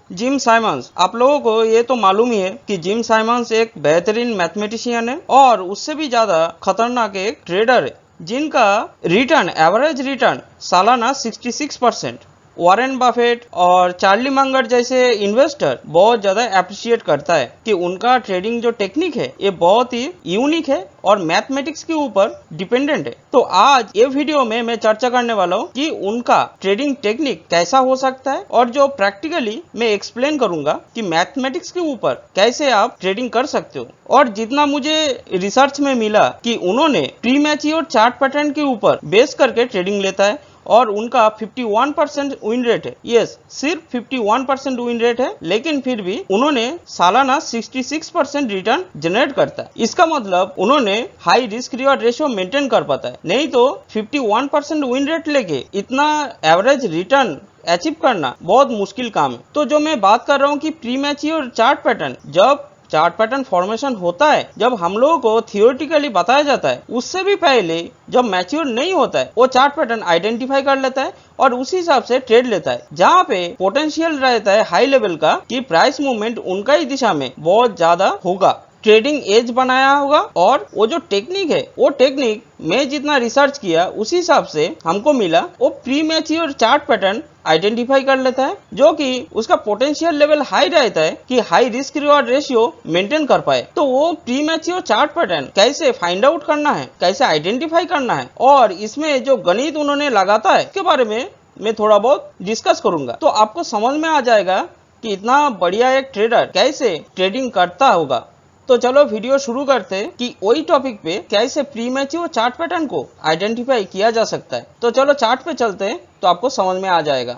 Jim Simons, आप लोगों को ये तो मालूम ही है कि जिम साइमंस एक बेहतरीन मैथमेटिशियन है और उससे भी ज्यादा खतरनाक एक ट्रेडर है जिनका एवरेज रिटर्न सालाना 66%। वॉरेन बफेट और चार्ली मंगर जैसे इन्वेस्टर बहुत ज्यादा अप्रिशिएट करता है कि उनका ट्रेडिंग जो टेक्निक है ये बहुत ही यूनिक है और मैथमेटिक्स के ऊपर डिपेंडेंट है। तो आज ये वीडियो में मैं चर्चा करने वाला हूँ कि उनका ट्रेडिंग टेक्निक कैसा हो सकता है और जो प्रैक्टिकली मैं एक्सप्लेन करूंगा कि मैथमेटिक्स के ऊपर कैसे आप ट्रेडिंग कर सकते हो। और जितना मुझे रिसर्च में मिला कि उन्होंने प्री मैच्योर चार्ट पैटर्न के ऊपर बेस करके ट्रेडिंग लेता है और उनका 51% विन रेट है। यस, सिर्फ 51% विन रेट है, लेकिन फिर भी उन्होंने सालाना 66% रिटर्न जनरेट करता है। इसका मतलब उन्होंने high risk reward ratio maintain कर पाता है, नहीं तो 51% विन रेट लेके इतना एवरेज रिटर्न अचीव करना बहुत मुश्किल काम है। तो जो मैं बात कर रहा हूँ कि प्री मैच्योर चार्ट पैटर्न, जब चार्ट पैटर्न फॉर्मेशन होता है, जब हम लोगों को थियोरेटिकली बताया जाता है, उससे भी पहले जब मैच्योर नहीं होता है वो चार्ट पैटर्न आइडेंटिफाई कर लेता है और उसी हिसाब से ट्रेड लेता है। जहाँ पे पोटेंशियल रहता है हाई लेवल का कि प्राइस मूवमेंट उनका ही दिशा में बहुत ज्यादा होगा, ट्रेडिंग एज बनाया होगा। और वो जो टेक्निक है, वो टेक्निक मैं जितना रिसर्च किया उसी हिसाब से हमको मिला वो pre mature chart pattern identify कर लेता है, जो कि उसका पोटेंशियल लेवल हाई रहता है कि high risk reward ratio maintain कर पाए। तो वो प्री मैच्योर चार्ट पैटर्न कैसे फाइंड आउट करना है, कैसे आइडेंटिफाई करना है और इसमें जो गणित उन्होंने लगाता है इसके बारे में मैं थोड़ा बहुत डिस्कस करूंगा। तो आपको समझ में आ जाएगा कि इतना बढ़िया एक ट्रेडर कैसे ट्रेडिंग करता होगा। तो चलो वीडियो शुरू करते हैं कि वही टॉपिक पे कैसे प्री मैच्योर चार्ट पैटर्न को आइडेंटिफाई किया जा सकता है। तो चलो चार्ट पे चलते हैं तो आपको समझ में आ जाएगा।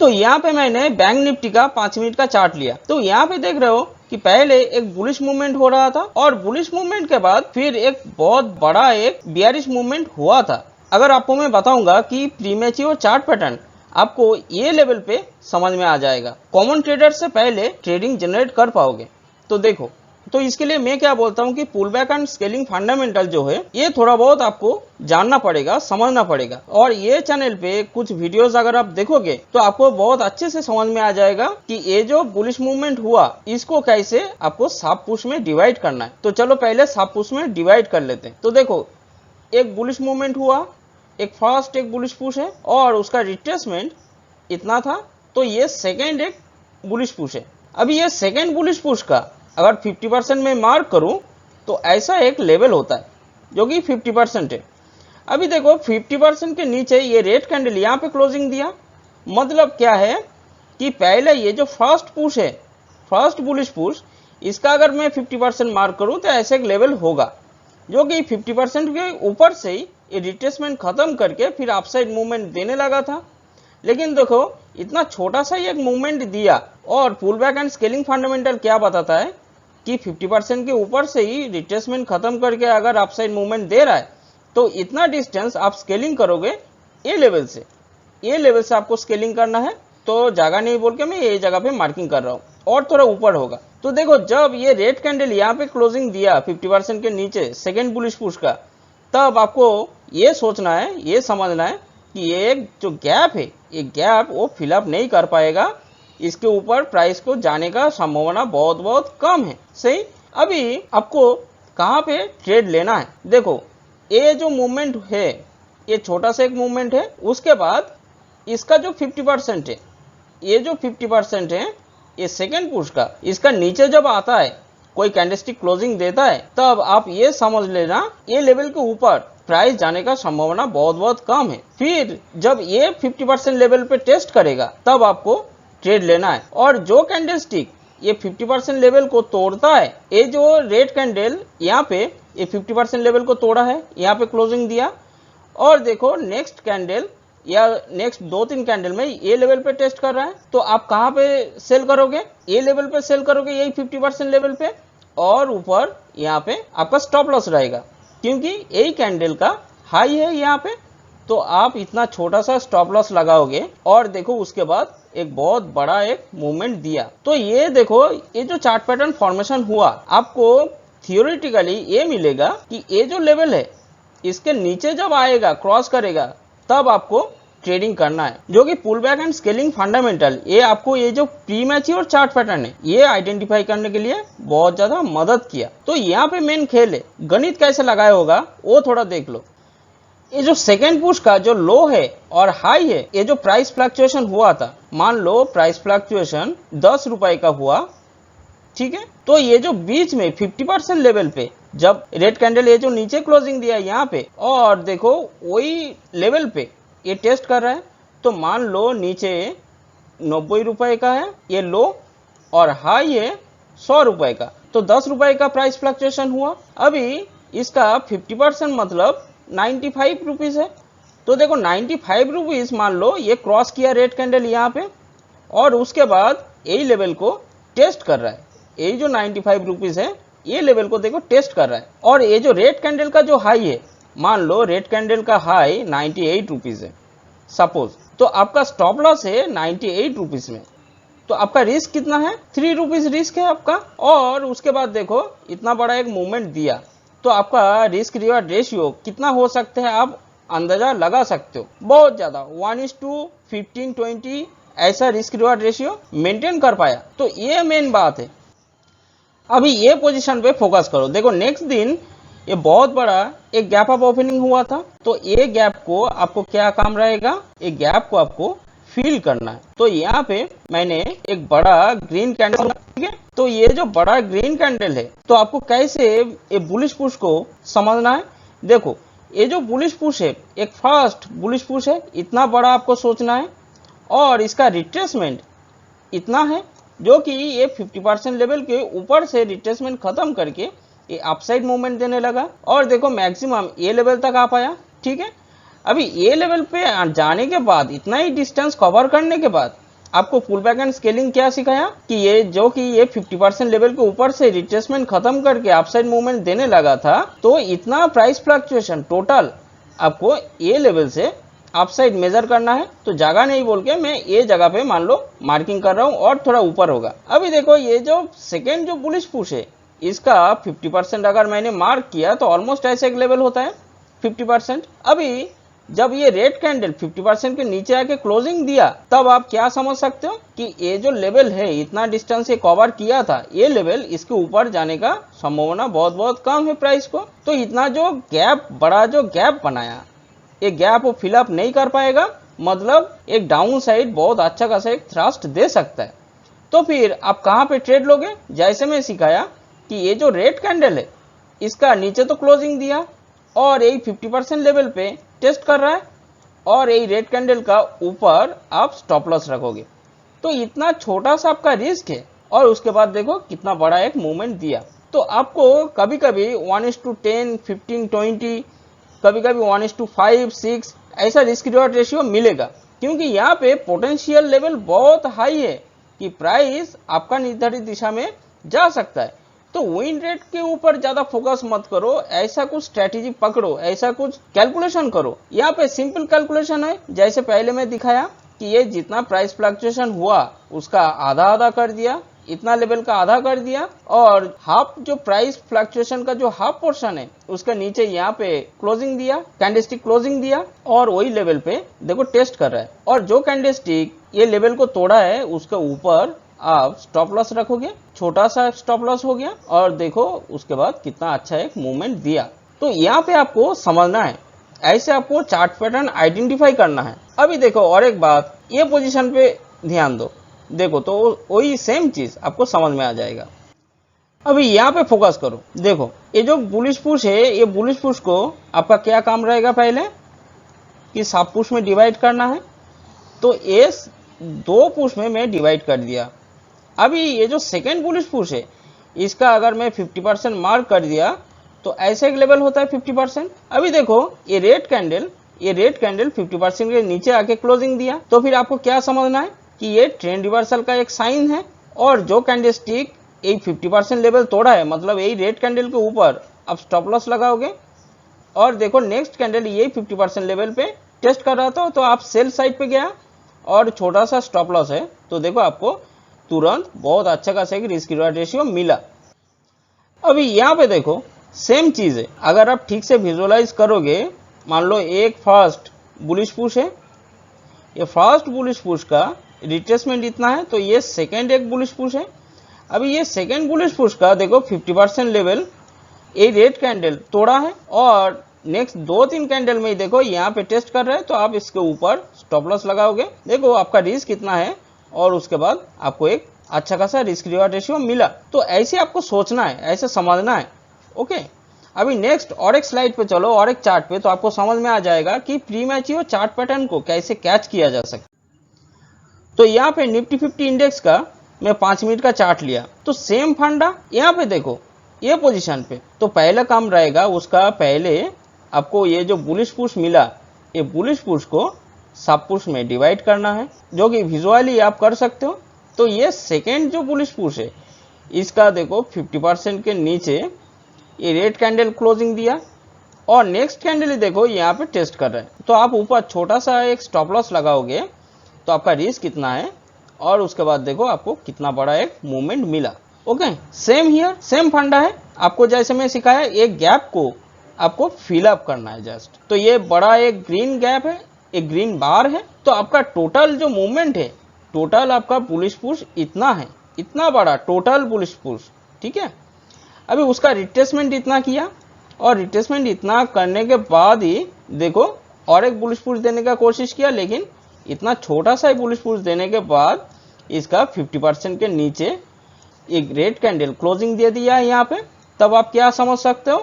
तो यहाँ पे मैंने बैंक निफ्टी का 5 मिनट का चार्ट लिया। तो यहाँ पे देख रहे हो कि पहले एक बुलिश मूवमेंट हो रहा था और बुलिश मूवमेंट के बाद फिर एक बहुत बड़ा एक बियरिश मूवमेंट हुआ था। अगर आपको मैं बताऊंगा कि प्री मैच्योर चार्ट पैटर्न आपको ये लेवल पे समझ में आ जाएगा, कॉमन ट्रेडर से पहले ट्रेडिंग जनरेट कर पाओगे। तो देखो, तो इसके लिए मैं क्या बोलता हूँ कि pull back and scaling fundamental जो है ये थोड़ा बहुत आपको जानना पड़ेगा, समझना पड़ेगा। और ये चैनल पे कुछ वीडियोस अगर आप देखोगे तो आपको बहुत अच्छे से समझ में आ जाएगा कि ये जो बुलिश मूवमेंट हुआ इसको कैसे आपको सब पुश में डिवाइड करना है। तो चलो पहले सब पुश में डिवाइड कर लेते हैं। तो देखो, एक बुलिश मूवमेंट हुआ, एक फर्स्ट एक बुलिश पुश है और उसका रिट्रेसमेंट इतना था। तो ये सेकेंड एक बुलिश पुश है। अभी ये सेकेंड बुलिश पुश का अगर 50% में मार्क करूं तो ऐसा एक लेवल होता है जो कि 50% है। अभी देखो 50% के नीचे ये रेड कैंडल यहाँ पे क्लोजिंग दिया, मतलब क्या है कि पहले ये जो फर्स्ट पुश है, फर्स्ट बुलिश पुश, इसका अगर मैं 50% मार्क करूं तो ऐसा एक लेवल होगा जो कि 50% के ऊपर से ही ये रिट्रेसमेंट खत्म करके फिर अपसाइड मूवमेंट देने लगा था। लेकिन देखो इतना छोटा सा एक मूवमेंट दिया और pull back and scaling fundamental क्या बताता है कि 50% के ऊपर से ही रिट्रेसमेंट खत्म करके अगर अपसाइड मूवमेंट दे रहा है तो इतना डिस्टेंस आप स्केलिंग करोगे ये लेवल से, ये लेवल से आपको स्केलिंग करना है। तो जगह नहीं बोल के मैं ये जगह पे मार्किंग कर रहा हूँ और थोड़ा ऊपर होगा। तो देखो जब ये रेड कैंडल यहाँ पे क्लोजिंग दिया 50% के नीचे सेकेंड बुलिश पुश का, तब आपको ये सोचना है, ये समझना है कि ये जो गैप है ये गैप वो फिलअप नहीं कर पाएगा, इसके ऊपर प्राइस को जाने का संभावना बहुत बहुत कम है। सही, अभी आपको कहाँ पे ट्रेड लेना है, देखो ये जो मूवमेंट है ये छोटा सा एक मूवमेंट है, उसके बाद इसका जो 50% है, ये जो 50% है ये सेकेंड पुश का, इसका नीचे जब आता है कोई कैंडलस्टिक क्लोजिंग देता है तब आप ये समझ लेना ये लेवल के ऊपर प्राइस जाने का संभावना बहुत बहुत कम है। फिर जब ये 50% लेवल पे टेस्ट करेगा तब आपको ट्रेड लेना है। और जो कैंडलस्टिक ये 50% लेवल को तोड़ता है, ये जो रेड कैंडल यहाँ पे ये 50% लेवल को तोड़ा है, यहाँ पे क्लोजिंग दिया और देखो नेक्स्ट कैंडल या नेक्स्ट 2-3 कैंडल में ये लेवल पे टेस्ट कर रहा है, तो आप कहाँ पे सेल करोगे, ये लेवल पे सेल करोगे, यही 50% लेवल पे, और ऊपर यहाँ पे आपका स्टॉप लॉस रहेगा क्योंकि यही कैंडल का हाई है यहाँ पे। तो आप इतना छोटा सा स्टॉप लॉस लगाओगे और देखो उसके बाद एक बहुत बड़ा एक मूवमेंट दिया। तो ये देखो ये जो चार्ट पैटर्न फॉर्मेशन हुआ, आपको थियोरेटिकली ये मिलेगा कि ये जो लेवल है इसके नीचे जब आएगा, क्रॉस करेगा, तब आपको ट्रेडिंग करना है, जो कि pull back and scaling fundamental, ये आपको ये जो प्री मैच्योर चार्ट पैटर्न है ये आइडेंटिफाई करने के लिए बहुत ज्यादा मदद किया। तो यहाँ पे मेन खेल है, गणित कैसे लगाया होगा वो थोड़ा देख लो। ये जो सेकेंड पुश का जो लो है और हाई है, ये जो प्राइस फ्लक्चुएशन हुआ था, मान लो प्राइस फ्लक्चुएशन 10 रुपए का हुआ, ठीक है। तो ये जो बीच में 50% लेवल पे जब रेड कैंडल ये जो नीचे क्लोजिंग दिया यहाँ पे, और देखो वही लेवल पे ये टेस्ट कर रहा है, तो मान लो नीचे 90 रुपए का है ये लो और हाई है 100 रुपए का, तो 10 रुपए का प्राइस फ्लक्चुएशन हुआ। अभी इसका 50% मतलब 95 रुपीज है। तो देखो 95 रुपीज मान लो ये क्रॉस किया रेड कैंडल यहाँ पे, और उसके बाद यही लेवल को टेस्ट कर रहा है। यही जो 95 रुपीज है ये लेवल को देखो टेस्ट कर रहा है। और ये जो रेड कैंडल का जो हाई है, मान लो रेड कैंडल का हाई 98 रुपीज है सपोज, तो आपका स्टॉप लॉस है 98 रुपीज में, तो आपका रिस्क कितना है? 3 रुपीज रिस्क है आपका। और उसके बाद देखो इतना बड़ा एक मूवमेंट दिया, तो आपका रिस्क रिवार्ड रेशियो कितना हो सकता है आप अंदाजा लगा सकते हो, बहुत ज्यादा 1:15-20 ऐसा रिस्क रिवार्ड रेशियो मेंटेन कर पाया। तो ये मेन बात है। अभी ये पोजीशन पे फोकस करो। देखो नेक्स्ट दिन ये बहुत बड़ा एक गैप अप ओपनिंग हुआ था, तो ये गैप को आपको क्या काम रहेगा, ये गैप को आपको फील करना है। तो यहाँ पे मैंने एक बड़ा ग्रीन कैंडल, ठीक है, तो ये जो बड़ा ग्रीन कैंडल है, तो आपको कैसे ये बुलिश पुश को समझना है। देखो ये जो बुलिश पुश है एक फास्ट बुलिश पुश है, इतना बड़ा आपको सोचना है, और इसका रिट्रेसमेंट इतना है जो कि ये 50% लेवल के ऊपर से रिट्रेसमेंट खत्म करके ये अपसाइड मूवमेंट देने लगा, और देखो मैक्सिमम ये लेवल तक आ पाया, ठीक है। अभी ये लेवल पे जाने के बाद, इतना ही डिस्टेंस कवर करने के बाद, आपको पुल बैक एंड स्केलिंग क्या सिखाया कि ये जो कि ये 50% लेवल के ऊपर से रिट्रेसमेंट खत्म करके अपसाइड मूवमेंट देने लगा था, तो इतना प्राइस फ्लक्चुएशन टोटल आपको ये लेवल से अपसाइड मेजर करना है। तो जगह नहीं बोल के मैं ये जगह पे मान लो मार्किंग कर रहा हूँ और थोड़ा ऊपर होगा। अभी देखो ये जो सेकेंड जो बुलिश पुश है, इसका 50% अगर मैंने मार्क किया तो ऑलमोस्ट ऐसे एक लेवल होता है 50%। अभी जब ये रेड कैंडल 50% के नीचे आके क्लोजिंग दिया, तब आप क्या समझ सकते हो कि ये जो लेवल है, इतना डिस्टेंस ये कवर किया था, ये लेवल इसके ऊपर जाने का संभावना बहुत बहुत कम है प्राइस को। तो इतना जो गैप, बड़ा जो गैप बनाया, ये गैप वो फिलअप नहीं कर पाएगा, मतलब एक डाउन साइड बहुत अच्छा खासा एक थ्रस्ट दे सकता है। तो फिर आप कहाँ पे ट्रेड लोगे? जैसे मैं सिखाया कि ये जो रेड कैंडल है, इसका नीचे तो क्लोजिंग दिया और यही 50% लेवल पे टेस्ट कर रहा है, और यही रेड कैंडल का ऊपर आप स्टॉप लॉस रखोगे, तो इतना छोटा सा आपका रिस्क है, और उसके बाद देखो कितना बड़ा एक मूवमेंट दिया। तो आपको कभी कभी 1:10, 15, 20, कभी कभी 1:5, 6 ऐसा रिस्क रिवॉर्ड रेशियो मिलेगा, क्योंकि यहाँ पे पोटेंशियल लेवल बहुत हाई है कि प्राइस आपका निर्धारित दिशा में जा सकता है। तो विन रेट के ऊपर ज्यादा फोकस मत करो, ऐसा कुछ स्ट्रेटेजी पकड़ो, ऐसा कुछ कैलकुलेशन करो। यहाँ पे सिंपल कैलकुलेशन है, जैसे पहले मैं दिखाया कि ये जितना प्राइस फ्लक्चुएशन हुआ उसका आधा आधा कर दिया, इतना लेवल का आधा कर दिया, और हाफ जो प्राइस फ्लक्चुएशन का जो हाफ पोर्शन है उसके नीचे यहाँ पे क्लोजिंग दिया, कैंडलस्टिक क्लोजिंग दिया, और वही लेवल पे देखो टेस्ट कर रहा है। और जो कैंडलस्टिक ये लेवल को तोड़ा है उसके ऊपर आप स्टॉप लॉस रखोगे, छोटा सा स्टॉप लॉस हो गया, और देखो उसके बाद कितना अच्छा एक मूवमेंट दिया। तो यहाँ पे आपको समझना है, ऐसे आपको चार्ट पैटर्न आइडेंटिफाई करना है। अभी देखो और एक बात, ये पोजीशन पे ध्यान दो, देखो तो वही सेम चीज आपको समझ में आ जाएगा। अभी यहाँ पे फोकस करो। देखो ये जो बुलिश पुश है, ये बुलिश पुश को आपका क्या काम रहेगा, पहले कि सब पुश में डिवाइड करना है, तो ये 2 पुश में मैं डिवाइड कर दिया। अभी ये जो सेकेंड बुलिश पुश है, इसका अगर मैं 50% मार्क कर दिया तो ऐसे एक लेवल होता है 50%। अभी देखो ये रेड कैंडल 50% के नीचे आके क्लोजिंग दिया, तो फिर आपको क्या समझना है कि ये ट्रेंड रिवर्सल का एक साइन है, और जो कैंडलस्टिक ये 50% लेवल तोड़ा है, मतलब यही रेड कैंडल के ऊपर आप स्टॉप लॉस लगाओगे, और देखो नेक्स्ट कैंडल यही 50% लेवल पे टेस्ट कर रहा था, तो आप सेल साइड पे गया और छोटा सा स्टॉप लॉस है, तो देखो आपको तुरंत बहुत अच्छा खासा एक रिस्क रिवार्ड रेशियो मिला। अभी यहाँ पे देखो सेम चीज है, अगर आप ठीक से विजुअलाइज करोगे, मान लो एक फर्स्ट बुलिश पुश है, ये फर्स्ट बुलिश पुश का रिट्रेसमेंट इतना है, तो ये सेकेंड एक बुलिश पुश है। अभी ये सेकेंड बुलिश पुश का देखो 50% लेवल ये रेड कैंडल तोड़ा है और नेक्स्ट 2-3 कैंडल में ही देखो यहाँ पे टेस्ट कर रहे हैं, तो आप इसके ऊपर स्टॉप लॉस लगाओगे। देखो आपका रिस्क कितना है और उसके बाद आपको एक अच्छा खासा रिस्क रिवार्ड रेशियो मिला। तो ऐसे आपको सोचना है, ऐसे समझना है। ओके, अभी नेक्स्ट और एक स्लाइड पे चलो और एक चार्ट पे, तो आपको समझ में आ जाएगा कि प्री मैच्योर चार्ट पैटर्न को कैसे कैच किया जा सकता। तो यहाँ पे निफ्टी 50 इंडेक्स का मैं 5 मिनट का चार्ट लिया, तो सेम फंडा यहाँ पे देखो ये पोजीशन पे। तो पहला काम रहेगा उसका, पहले आपको ये जो बुलिश पुश मिला, ये बुलिश पुश को सब पुश में डिवाइड करना है, जो कि विजुअली आप कर सकते हो। तो ये सेकेंड जो बुलिश पुश है इसका देखो 50% के नीचे ये रेड कैंडल क्लोजिंग दिया और नेक्स्ट कैंडल ही देखो यहाँ पे टेस्ट कर रहा है। तो आप ऊपर छोटा सा एक स्टॉप लॉस लगाओगे तो आपका रिस्क कितना है और उसके बाद देखो आपको कितना बड़ा एक मूवमेंट मिला। ओके, सेम हियर, सेम फंडा है। आपको जैसे मैं सिखाया एक गैप को आपको फिल अप करना है जस्ट। तो ये बड़ा एक ग्रीन गैप है, एक ग्रीन बार है, तो आपका टोटल जो मूवमेंट है, टोटल आपका बुलिश पुश इतना है, इतना बड़ा टोटल बुलिश पुश। ठीक है, अभी उसका रिट्रेसमेंट इतना किया और रिट्रेसमेंट इतना करने के बाद ही देखो और एक बुलिश पुश देने का कोशिश किया, लेकिन इतना छोटा सा बुलिश पुश देने के बाद इसका 50% के नीचे एक रेड कैंडल क्लोजिंग दे दिया है यहाँ पे। तब आप क्या समझ सकते हो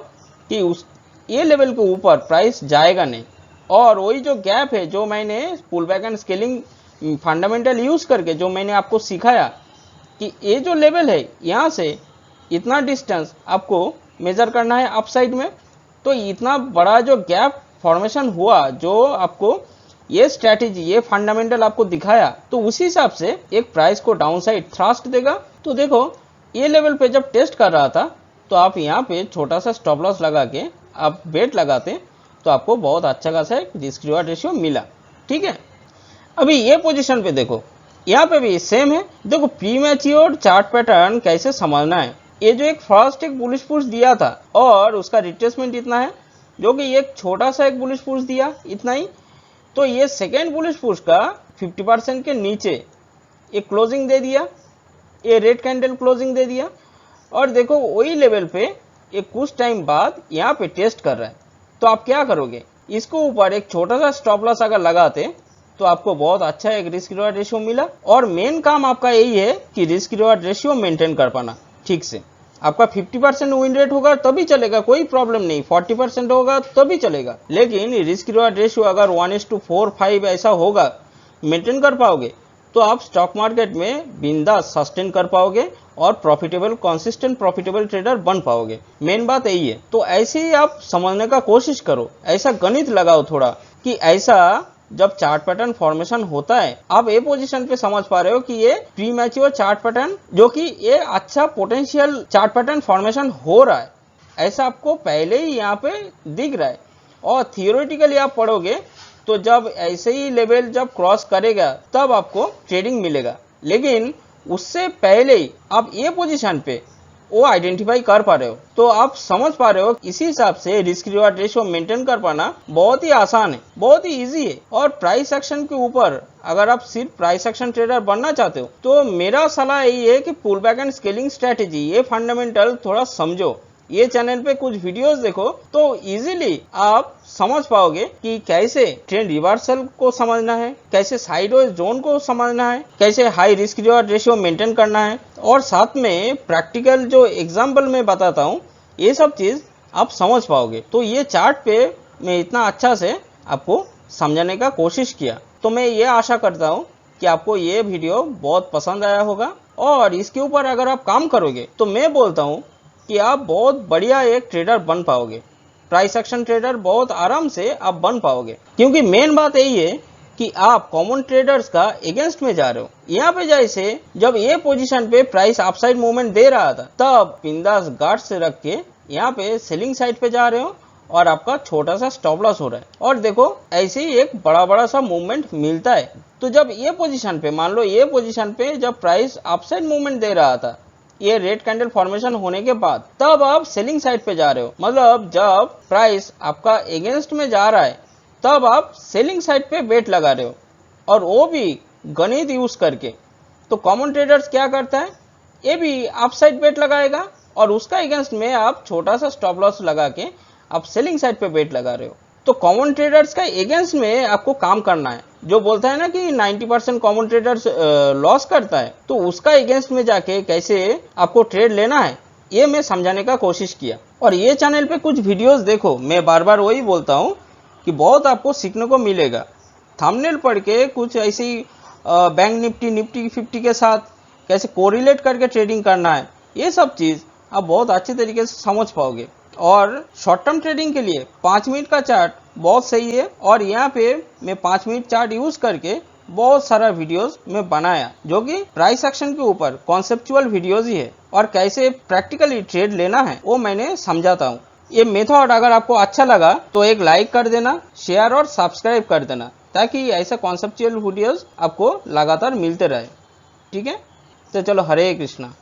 कि उस ये लेवल के ऊपर प्राइस जाएगा नहीं। और वही जो गैप है जो मैंने pull back and scaling fundamental use करके जो मैंने आपको सिखाया कि ये जो लेवल है यहाँ से इतना डिस्टेंस आपको मेजर करना है अपसाइड में। तो इतना बड़ा जो गैप फॉर्मेशन हुआ, जो आपको ये स्ट्रैटेजी, ये फंडामेंटल आपको दिखाया, तो उसी हिसाब से एक प्राइस को डाउन साइड थ्रस्ट देगा। तो देखो ये लेवल पे जब टेस्ट कर रहा था तो आप यहाँ पे छोटा सा स्टॉप लॉस लगा के आप बेट लगाते तो आपको बहुत अच्छा खासा एक रिस्क रिवार्ड रेशियो मिला। ठीक है, अभी ये पोजीशन पे देखो यहाँ पे भी सेम है। देखो प्री मैच्योर चार्ट पैटर्न कैसे समझना है। ये जो एक फर्स्ट एक बुलिश पुश दिया था और उसका रिट्रेसमेंट इतना है, जो कि एक छोटा सा एक बुलिश पुश दिया इतना ही। तो ये सेकेंड बुलिश पुश का 50% के नीचे ये क्लोजिंग दे दिया, ये रेड कैंडल क्लोजिंग दे दिया और देखो वही लेवल पे ये कुछ टाइम बाद यहाँ पे टेस्ट कर रहा है। तो आप क्या करोगे, इसको ऊपर एक छोटा सा स्टॉप लॉस अगर लगाते तो आपको बहुत अच्छा एक रिस्क रिवार्ड रेशियो मिला। और मेन काम आपका यही है कि रिस्क रिवार्ड रेशियो मेंटेन कर पाना ठीक से। आपका 50% विन रेट होगा तभी चलेगा, कोई प्रॉब्लम नहीं। 40% होगा तभी चलेगा, लेकिन रिस्क रिवार्ड रेशियो अगर 1:4-5 ऐसा होगा, मेंटेन कर पाओगे तो आप स्टॉक मार्केट में बिंदास सस्टेन कर पाओगे और प्रॉफिटेबल, कंसिस्टेंट प्रॉफिटेबल ट्रेडर बन पाओगे। मेन बात यही है। तो ऐसे ही आप समझने का कोशिश करो, ऐसा गणित लगाओ थोड़ा कि ऐसा जब चार्ट पैटर्न फॉर्मेशन होता है, आप ये पोजीशन पे समझ पा रहे हो कि ये प्री मैच्योर चार्ट पैटर्न, जो कि ये अच्छा पोटेंशियल चार्ट पैटर्न फॉर्मेशन हो रहा है, ऐसा आपको पहले ही यहाँ पे दिख रहा है। और थियोरेटिकली आप पढ़ोगे तो जब ऐसे ही लेवल जब क्रॉस करेगा तब आपको ट्रेडिंग मिलेगा, लेकिन उससे पहले ही आप ये पोजीशन पे वो आइडेंटिफाई कर पा रहे हो तो आप समझ पा रहे हो। इसी हिसाब से रिस्क रिवार्ड रेशियो मेंटेन कर पाना बहुत ही आसान है, बहुत ही इजी है। और प्राइस एक्शन के ऊपर अगर आप सिर्फ प्राइस एक्शन ट्रेडर बनना चाहते हो तो मेरा सलाह यही है कि pull back and scaling strategy, ये फंडामेंटल थोड़ा समझो, ये चैनल पे कुछ वीडियोस देखो तो इजीली आप समझ पाओगे कि कैसे ट्रेंड रिवर्सल को समझना है, कैसे साइडवेज जोन को समझना है, कैसे high risk reward ratio maintain करना है, और साथ में प्रैक्टिकल जो एग्जांपल मैं बताता हूँ ये सब चीज आप समझ पाओगे। तो ये चार्ट पे मैं इतना अच्छा से आपको समझाने का कोशिश किया, तो मैं ये आशा करता हूँ कि आपको ये वीडियो बहुत पसंद आया होगा और इसके ऊपर अगर आप काम करोगे तो मैं बोलता हूँ कि आप बहुत बढ़िया एक ट्रेडर बन पाओगे। प्राइस एक्शन ट्रेडर बहुत आराम से आप बन पाओगे, क्योंकि मेन बात यही है कि आप कॉमन ट्रेडर्स का अगेंस्ट में जा रहे हो। यहाँ पे जैसे जब ये पोजीशन पे प्राइस अपसाइड मूवमेंट दे रहा था तब बिंदास गार्ड से रख के यहाँ पे सेलिंग साइड पे जा रहे हो और आपका छोटा सा स्टॉप लॉस हो रहा है। और देखो ऐसे ही एक बड़ा सा मूवमेंट मिलता है। तो जब ये पोजीशन पे, मान लो ये पोजीशन पे जब प्राइस अपसाइड मूवमेंट दे रहा था, ये रेड कैंडल फॉर्मेशन होने के बाद, तब आप सेलिंग साइड पे जा रहे हो। मतलब जब प्राइस आपका अगेंस्ट में जा रहा है तब आप सेलिंग साइड पे बेट लगा रहे हो। और वो भी गणित यूज करके। तो कॉमन ट्रेडर्स क्या करता है, ये भी आप साइड बेट लगाएगा और उसका अगेंस्ट में आप छोटा सा स्टॉप लॉस लगा के आप सेलिंग साइड पे बेट लगा रहे हो। तो कॉमन ट्रेडर्स का अगेंस्ट में आपको काम करना है। जो बोलता है ना कि 90% कॉमन ट्रेडर्स लॉस करता है, तो उसका अगेंस्ट में जाके कैसे आपको ट्रेड लेना है ये मैं समझाने का कोशिश किया। और ये चैनल पे कुछ वीडियोस देखो, मैं बार बार वही बोलता हूँ कि बहुत आपको सीखने को मिलेगा। थंबनेल पढ़ के कुछ ऐसी बैंक निफ्टी 50 के साथ कैसे कोरिलेट करके ट्रेडिंग करना है, ये सब चीज़ आप बहुत अच्छे तरीके से समझ पाओगे। और शॉर्ट टर्म ट्रेडिंग के लिए 5 मिनट का चार्ट बहुत सही है। और यहाँ पे मैं 5 मिनट चार्ट यूज़ करके बहुत सारा वीडियोस में बनाया, जो कि प्राइस एक्शन के ऊपर कॉन्सेप्चुअल वीडियोस ही है और कैसे प्रैक्टिकली ट्रेड लेना है वो मैंने समझाता हूँ। ये मेथड अगर आपको अच्छा लगा तो एक लाइक कर देना, शेयर और सब्सक्राइब कर देना, ताकि ऐसा कॉन्सेप्चुअल वीडियोस आपको लगातार मिलते रहे। ठीक है, तो चलो, हरे कृष्णा।